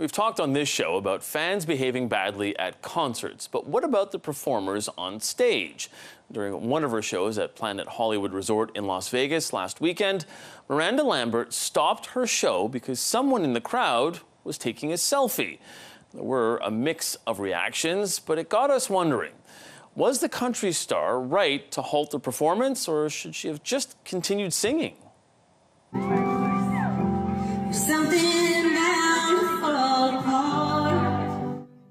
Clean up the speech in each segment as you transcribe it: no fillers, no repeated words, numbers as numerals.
We've talked on this show about fans behaving badly at concerts, but what about the performers on stage? During one of her shows at Planet Hollywood Resort in Las Vegas last weekend, Miranda Lambert stopped her show because someone in the crowd was taking a selfie. There were a mix of reactions, but it got us wondering, was the country star right to halt the performance, or should she have just continued singing?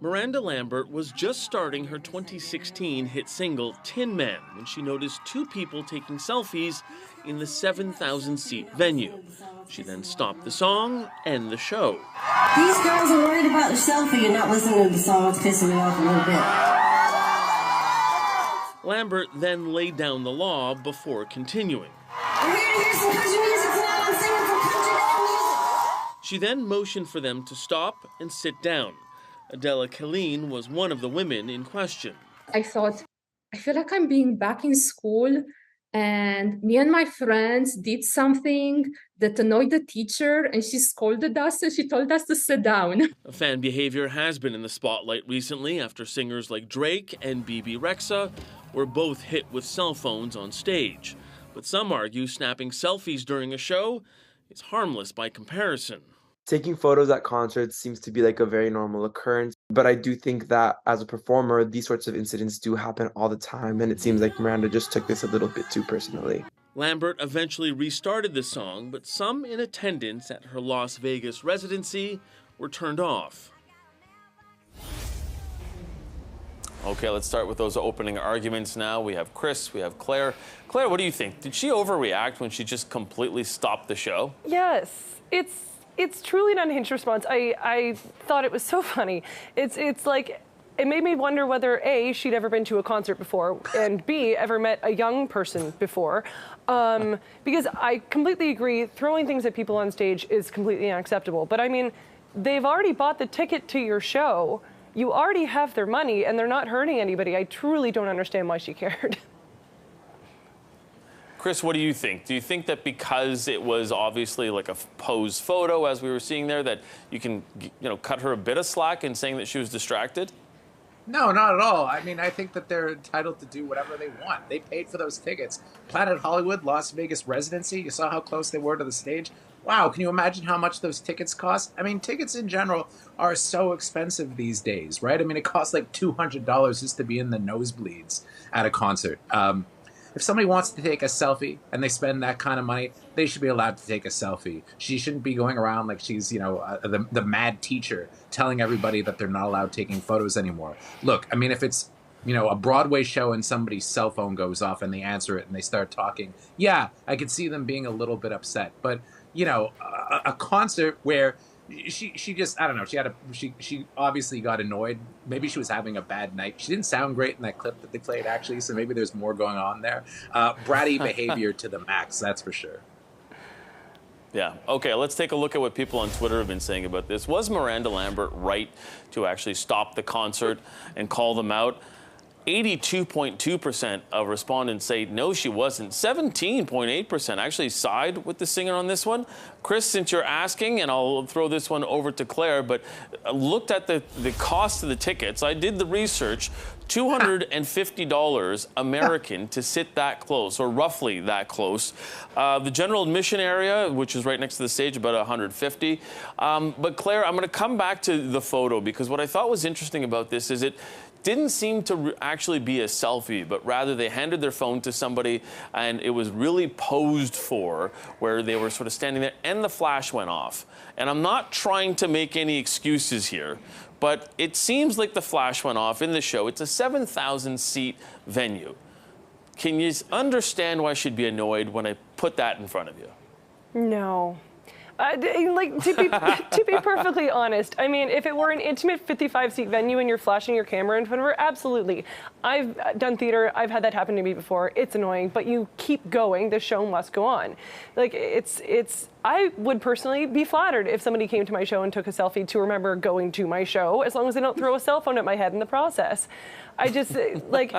Miranda Lambert was just starting her 2016 hit single, Tin Man, when she noticed two people taking selfies in the 7,000-seat venue. She then stopped the song and the show. These girls are worried about the selfie and not listening to the song. It's pissing me off a little bit. Lambert then laid down the law before continuing. We're here to hear some country music tonight. I'm singing for country music. She then motioned for them to stop and sit down. Adela Killeen was one of the women in question. I thought, I feel like I'm being back in school, and me and my friends did something that annoyed the teacher, and she scolded us and she told us to sit down. Fan behavior has been in the spotlight recently after singers like Drake and BB Rexa were both hit with cell phones on stage. But some argue snapping selfies during a show is harmless by comparison. Taking photos at concerts seems to be like a very normal occurrence, but I do think that as a performer, these sorts of incidents do happen all the time, and it seems like Miranda just took this a little bit too personally. Lambert eventually restarted the song, but some in attendance at her Las Vegas residency were turned off. Okay, let's start with those opening arguments now. We have Chris, we have Claire. Claire, what do you think? Did she overreact when she just completely stopped the show? Yes, it's truly an unhinged response. I thought it was so funny. It's like, it made me wonder whether A, she'd ever been to a concert before, and B, ever met a young person before. Because I completely agree, throwing things at people on stage is completely unacceptable. But I mean, they've already bought the ticket to your show. You already have their money, and they're not hurting anybody. I truly don't understand why she cared. Chris, what do you think? Do you think that because it was obviously like a posed photo, as we were seeing there, that you can, cut her a bit of slack in saying that she was distracted? No, not at all. I mean, I think that they're entitled to do whatever they want. They paid for those tickets. Planet Hollywood, Las Vegas residency, you saw how close they were to the stage. Wow, can you imagine how much those tickets cost? I mean, tickets in general are so expensive these days, right? I mean, it costs like $200 just to be in the nosebleeds at a concert. If somebody wants to take a selfie and they spend that kind of money, they should be allowed to take a selfie. She shouldn't be going around like she's, the mad teacher telling everybody that they're not allowed taking photos anymore. Look, I mean, if it's, a Broadway show and somebody's cell phone goes off and they answer it and they start talking, yeah, I could see them being a little bit upset. But, a concert where she just, I don't know, she obviously got annoyed. Maybe she was having a bad night. She didn't sound great in that clip that they played, actually, so maybe there's more going on there. Bratty behavior to the max, that's for sure. Yeah. Okay, let's take a look at what people on Twitter have been saying about this. Was Miranda Lambert right to actually stop the concert and call them out? 82.2% of respondents say no, she wasn't. 17.8% actually side with the singer on this one. Chris, since you're asking, and I'll throw this one over to Claire, but looked at the cost of the tickets. I did the research. $250 American to sit that close, or roughly that close. The general admission area, which is right next to the stage, about $150. But Claire, I'm going to come back to the photo, because what I thought was interesting about this is it didn't seem to actually be a selfie, but rather they handed their phone to somebody and it was really posed for, where they were sort of standing there and the flash went off. And I'm not trying to make any excuses here, but it seems like the flash went off in the show. It's a 7,000-seat venue. Can you understand why she'd be annoyed when I put that in front of you? No. To be perfectly honest, I mean, if it were an intimate 55-seat venue and you're flashing your camera in front of her, absolutely. I've done theater. I've had that happen to me before. It's annoying, but you keep going. The show must go on. Like, it's I would personally be flattered if somebody came to my show and took a selfie to remember going to my show, as long as they don't throw a cell phone at my head in the process. I just, like,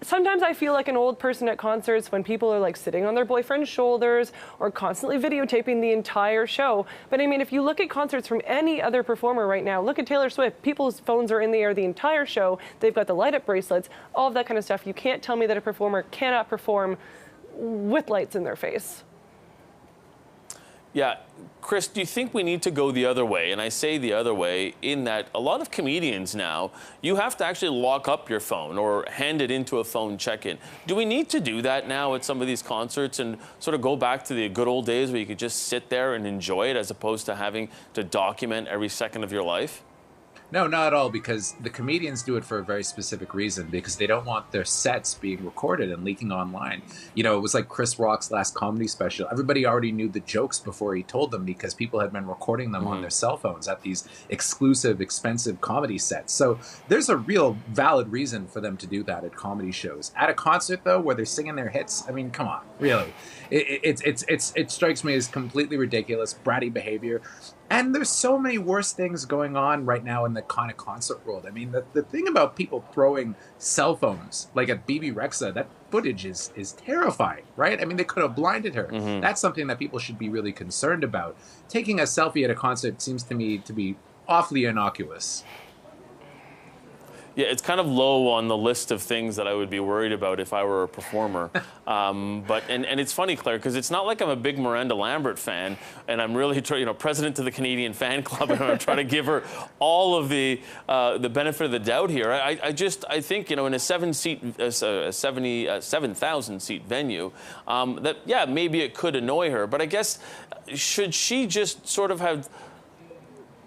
sometimes I feel like an old person at concerts when people are like sitting on their boyfriend's shoulders or constantly videotaping the entire show. But I mean, if you look at concerts from any other performer right now, look at Taylor Swift, people's phones are in the air the entire show. They've got the light up bracelets, all of that kind of stuff. You can't tell me that a performer cannot perform with lights in their face. Yeah. Chris, do you think we need to go the other way? And I say the other way in that a lot of comedians now, you have to actually lock up your phone or hand it into a phone check-in. Do we need to do that now at some of these concerts and sort of go back to the good old days where you could just sit there and enjoy it as opposed to having to document every second of your life? No, not at all, because the comedians do it for a very specific reason, because they don't want their sets being recorded and leaking online. You know, it was like Chris Rock's last comedy special. Everybody already knew the jokes before he told them because people had been recording them on their cell phones at these exclusive, expensive comedy sets. So there's a real valid reason for them to do that at comedy shows. At a concert, though, where they're singing their hits, I mean, come on, really. It strikes me as completely ridiculous, bratty behavior. And there's so many worse things going on right now in the kind of concert world. I mean, the thing about people throwing cell phones, like at BB Rexa, that footage is terrifying, right? I mean, they could have blinded her. That's something that people should be really concerned about. Taking a selfie at a concert seems to me to be awfully innocuous. Yeah, it's kind of low on the list of things that I would be worried about if I were a performer. But it's funny, Claire, because it's not like I'm a big Miranda Lambert fan, and I'm really president of the Canadian fan club, and I'm trying to give her all of the benefit of the doubt here. I think in a 7,000 seat venue, that yeah, maybe it could annoy her, but I guess should she just sort of have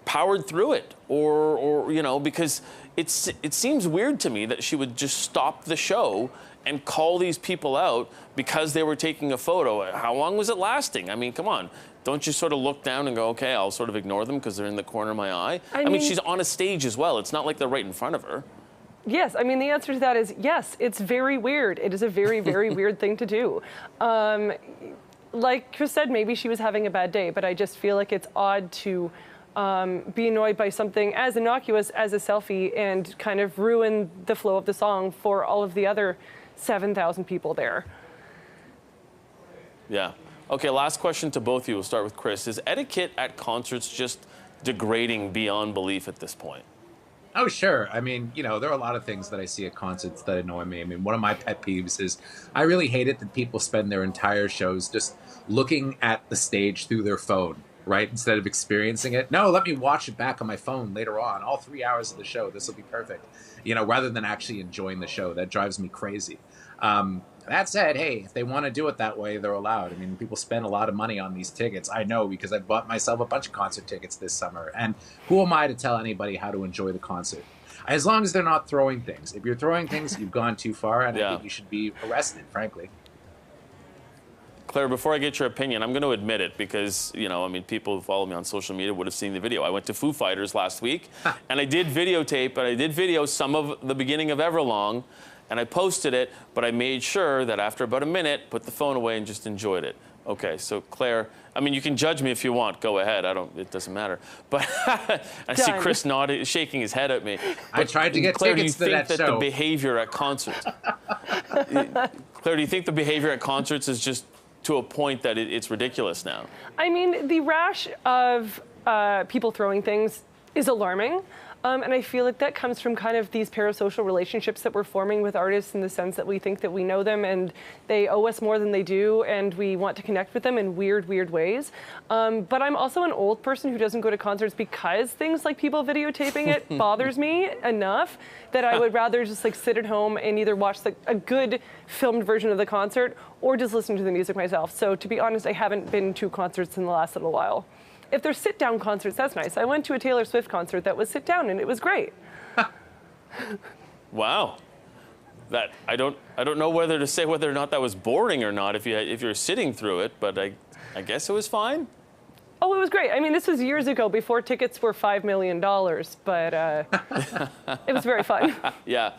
powered through it, or because it seems weird to me that she would just stop the show and call these people out because they were taking a photo. How long was it lasting? I mean, come on. Don't you sort of look down and go, okay, I'll sort of ignore them because they're in the corner of my eye? I mean, she's on a stage as well. It's not like they're right in front of her. Yes, I mean, the answer to that is yes, it's very weird. It is a very, very weird thing to do. Like Chris said, maybe she was having a bad day, but I just feel like it's odd to be annoyed by something as innocuous as a selfie and kind of ruin the flow of the song for all of the other 7,000 people there. Yeah. Okay, last question to both of you. We'll start with Chris. Is etiquette at concerts just degrading beyond belief at this point? Oh, sure. I mean, there are a lot of things that I see at concerts that annoy me. I mean, one of my pet peeves is I really hate it that people spend their entire shows just looking at the stage through their phone, right? Instead of experiencing it. No, let me watch it back on my phone later on. All 3 hours of the show. This will be perfect. Rather than actually enjoying the show. That drives me crazy. That said, hey, if they want to do it that way, they're allowed. I mean, people spend a lot of money on these tickets. I know because I bought myself a bunch of concert tickets this summer. And who am I to tell anybody how to enjoy the concert? As long as they're not throwing things. If you're throwing things, you've gone too far, and I think you should be arrested, frankly. Claire, before I get your opinion, I'm going to admit it because, people who follow me on social media would have seen the video. I went to Foo Fighters last week, and I did videotape, and I did video some of the beginning of Everlong, and I posted it, but I made sure that after about a minute, put the phone away and just enjoyed it. Okay, so Claire, I mean, you can judge me if you want. Go ahead. It doesn't matter. But I see Chris nodding, shaking his head at me. But I tried to get Claire, tickets to that show. do you think that the behavior at concerts, Claire, do you think the behavior at concerts is just to a point that it's ridiculous now? I mean, the rash of people throwing things is alarming. And I feel like that comes from kind of these parasocial relationships that we're forming with artists in the sense that we think that we know them and they owe us more than they do, and we want to connect with them in weird, weird ways. But I'm also an old person who doesn't go to concerts because things like people videotaping it bothers me enough that I would rather just sit at home and either watch a good filmed version of the concert or just listen to the music myself. So to be honest, I haven't been to concerts in the last little while. If there's sit-down concerts, that's nice. I went to a Taylor Swift concert that was sit-down, and it was great. Wow. That I don't know whether to say whether or not that was boring or not if you're sitting through it, but I guess it was fine. Oh, it was great. I mean, this was years ago before tickets were $5 million, but it was very fun. Yeah.